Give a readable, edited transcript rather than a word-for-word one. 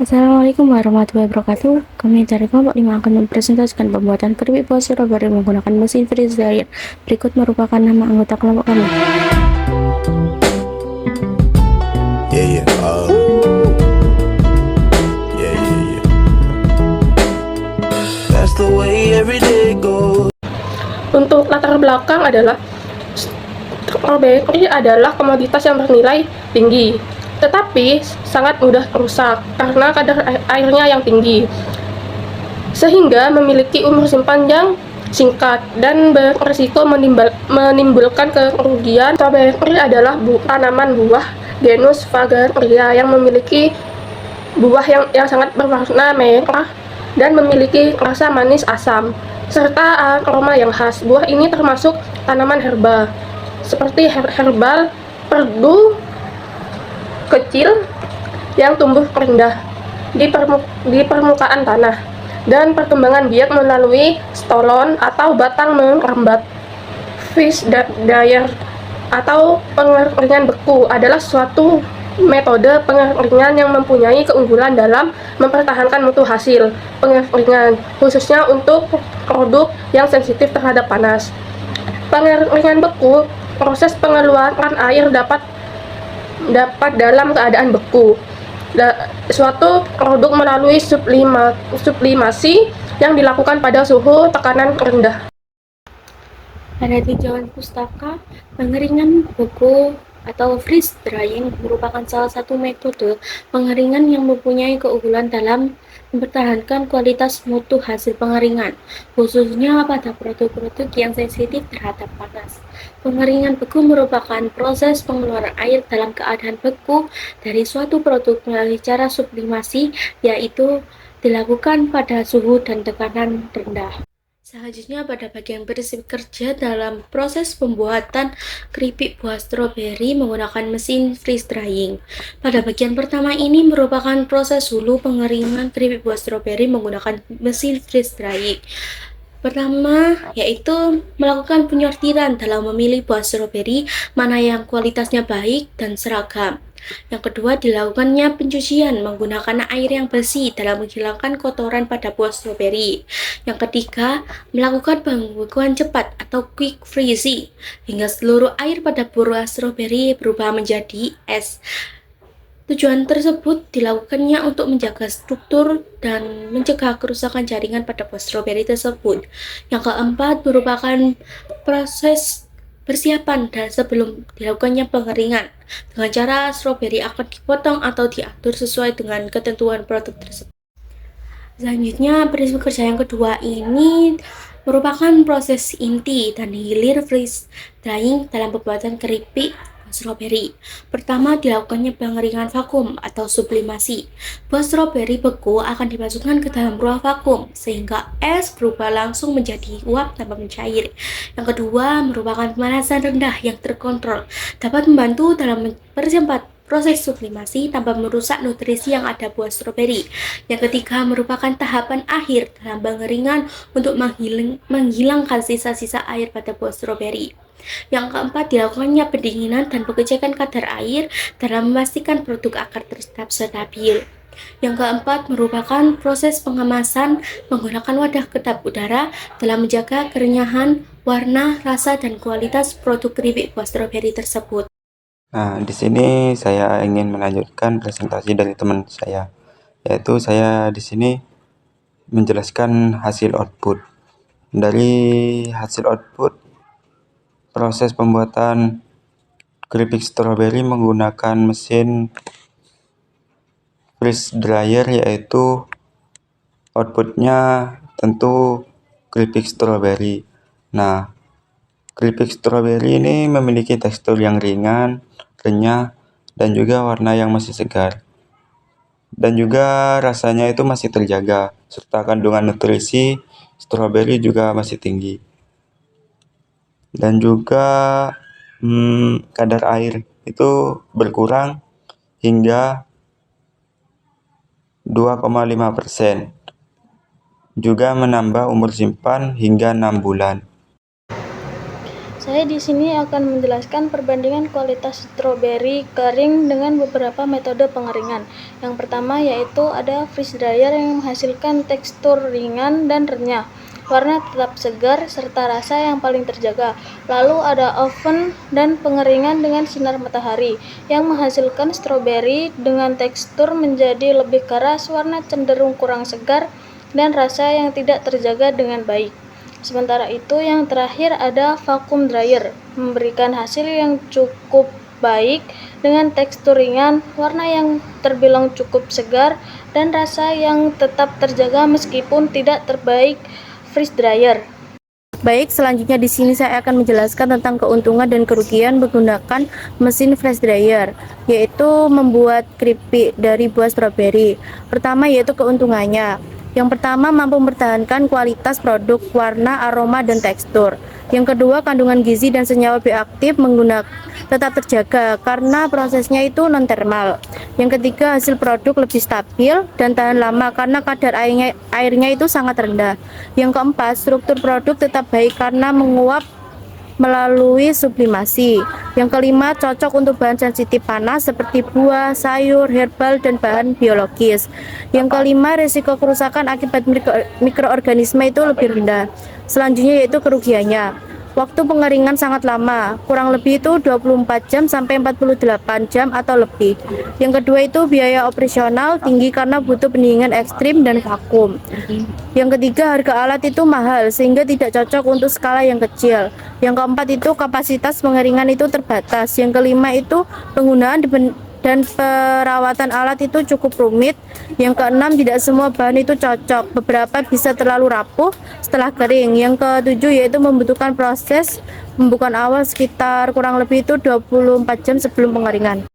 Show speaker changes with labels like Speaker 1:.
Speaker 1: Assalamualaikum warahmatullahi wabarakatuh. Kami dari kelompok 5 akan mempresentasikan pembuatan keripik buah strawberry menggunakan mesin freeze dryer. Berikut merupakan nama anggota kelompok kami.
Speaker 2: Yeah, yeah. Yeah, yeah, yeah. That's the way every day goes.
Speaker 3: Untuk latar belakang adalah strawberry adalah komoditas yang bernilai tinggi, tetapi sangat mudah rusak karena kadar airnya yang tinggi, sehingga memiliki umur simpan yang singkat dan berisiko menimbulkan kerugian. Strawberry adalah tanaman buah genus Fragaria yang memiliki buah yang sangat berwarna merah dan memiliki rasa manis asam serta aroma yang khas. Buah ini termasuk tanaman herba seperti herbal perdu kecil yang tumbuh rendah di permukaan tanah, dan perkembangan biak melalui stolon atau batang merambat. Freeze dryer atau pengeringan beku adalah suatu metode pengeringan yang mempunyai keunggulan dalam mempertahankan mutu hasil pengeringan, khususnya untuk produk yang sensitif terhadap panas. Pengeringan beku, proses pengeluaran air dapat dalam keadaan beku. Suatu produk melalui sublimasi yang dilakukan pada suhu tekanan rendah.
Speaker 1: Pada tinjauan pustaka, pengeringan beku atau freeze drying merupakan salah satu metode pengeringan yang mempunyai keunggulan dalam mempertahankan kualitas mutu hasil pengeringan, khususnya pada produk-produk yang sensitif terhadap panas. Pengeringan beku merupakan proses pengeluaran air dalam keadaan beku dari suatu produk melalui cara sublimasi, yaitu dilakukan pada suhu dan tekanan rendah. Selanjutnya pada bagian bekerja dalam proses pembuatan keripik buah stroberi menggunakan mesin freeze drying. Pada bagian pertama ini merupakan proses hulu pengeringan keripik buah stroberi menggunakan mesin freeze drying. Pertama, yaitu melakukan penyortiran dalam memilih buah stroberi mana yang kualitasnya baik dan seragam. Yang kedua, dilakukannya pencucian menggunakan air yang bersih dalam menghilangkan kotoran pada buah stroberi. Yang ketiga, melakukan pembekuan cepat atau quick freezing hingga seluruh air pada buah stroberi berubah menjadi es. Tujuan tersebut dilakukannya untuk menjaga struktur dan mencegah kerusakan jaringan pada buah stroberi tersebut. Yang keempat merupakan proses persiapan dan sebelum dilakukannya pengeringan. Dengan cara stroberi akan dipotong atau diatur sesuai dengan ketentuan produk tersebut. Selanjutnya, prinsip kerja yang kedua ini merupakan proses inti dan hilir freeze drying dalam pembuatan keripik stroberi. Pertama, dilakukannya pengeringan vakum atau sublimasi. Buah stroberi beku akan dimasukkan ke dalam ruang vakum sehingga es berubah langsung menjadi uap tanpa mencair. Yang kedua, merupakan pemanasan rendah yang terkontrol, dapat membantu dalam mempercepat proses sublimasi tanpa merusak nutrisi yang ada buah stroberi. Yang ketiga merupakan tahapan akhir dalam pengeringan untuk menghilangkan sisa-sisa air pada buah stroberi. Yang keempat, dilakukannya pendinginan dan pengecekan kadar air dalam memastikan produk agar tetap stabil. Yang keempat merupakan proses pengemasan menggunakan wadah kedap udara dalam menjaga kerenyahan, warna, rasa, dan kualitas produk keripik buah stroberi tersebut.
Speaker 4: Nah, di sini saya ingin melanjutkan presentasi dari teman saya, yaitu saya di sini menjelaskan hasil output. Dari hasil output, proses pembuatan keripik stroberi menggunakan mesin freeze dryer, yaitu outputnya tentu keripik stroberi. Nah, keripik stroberi ini memiliki tekstur yang ringan, renyah, dan juga warna yang masih segar. Dan juga rasanya itu masih terjaga, serta kandungan nutrisi stroberi juga masih tinggi. Dan juga kadar air itu berkurang hingga 2,5%. Juga menambah umur simpan hingga 6 bulan.
Speaker 1: Saya
Speaker 5: Saya di sini akan menjelaskan perbandingan kualitas stroberi kering dengan beberapa metode pengeringan. Yang pertama yaitu ada freeze dryer yang menghasilkan tekstur ringan dan renyah, warna tetap segar, serta rasa yang paling terjaga. Lalu ada oven dan pengeringan dengan sinar matahari yang menghasilkan stroberi dengan tekstur menjadi lebih keras, warna cenderung kurang segar, dan rasa yang tidak terjaga dengan baik. Sementara itu yang terakhir ada vacuum dryer, memberikan hasil yang cukup baik dengan tekstur ringan, warna yang terbilang cukup segar, dan rasa yang tetap terjaga meskipun tidak terbaik freeze dryer.
Speaker 1: Baik, selanjutnya di sini saya akan menjelaskan tentang keuntungan dan kerugian menggunakan mesin freeze dryer, yaitu membuat keripik dari buah stroberi. Pertama yaitu keuntungannya. Yang pertama, mampu mempertahankan kualitas produk, warna, aroma, dan tekstur. Yang kedua, kandungan gizi dan senyawa bioaktif tetap terjaga karena prosesnya itu non-termal. Yang ketiga, hasil produk lebih stabil dan tahan lama karena kadar airnya itu sangat rendah. Yang keempat, struktur produk tetap baik karena menguap melalui sublimasi. Yang kelima, cocok untuk bahan sensitif panas seperti buah, sayur, herbal, dan bahan biologis. Yang kelima, risiko kerusakan akibat mikroorganisme itu lebih rendah. Selanjutnya yaitu kerugiannya. Waktu pengeringan sangat lama, kurang lebih itu 24 jam sampai 48 jam atau lebih. Yang kedua itu biaya operasional tinggi karena butuh pendinginan ekstrim dan vakum. Yang ketiga, harga alat itu mahal sehingga tidak cocok untuk skala yang kecil. Yang keempat itu kapasitas pengeringan itu terbatas. Yang kelima itu penggunaan dan perawatan alat itu cukup rumit. Yang keenam, tidak semua bahan itu cocok, beberapa bisa terlalu rapuh setelah kering. Yang ketujuh yaitu membutuhkan proses pembukaan awal sekitar kurang lebih itu 24 jam sebelum pengeringan.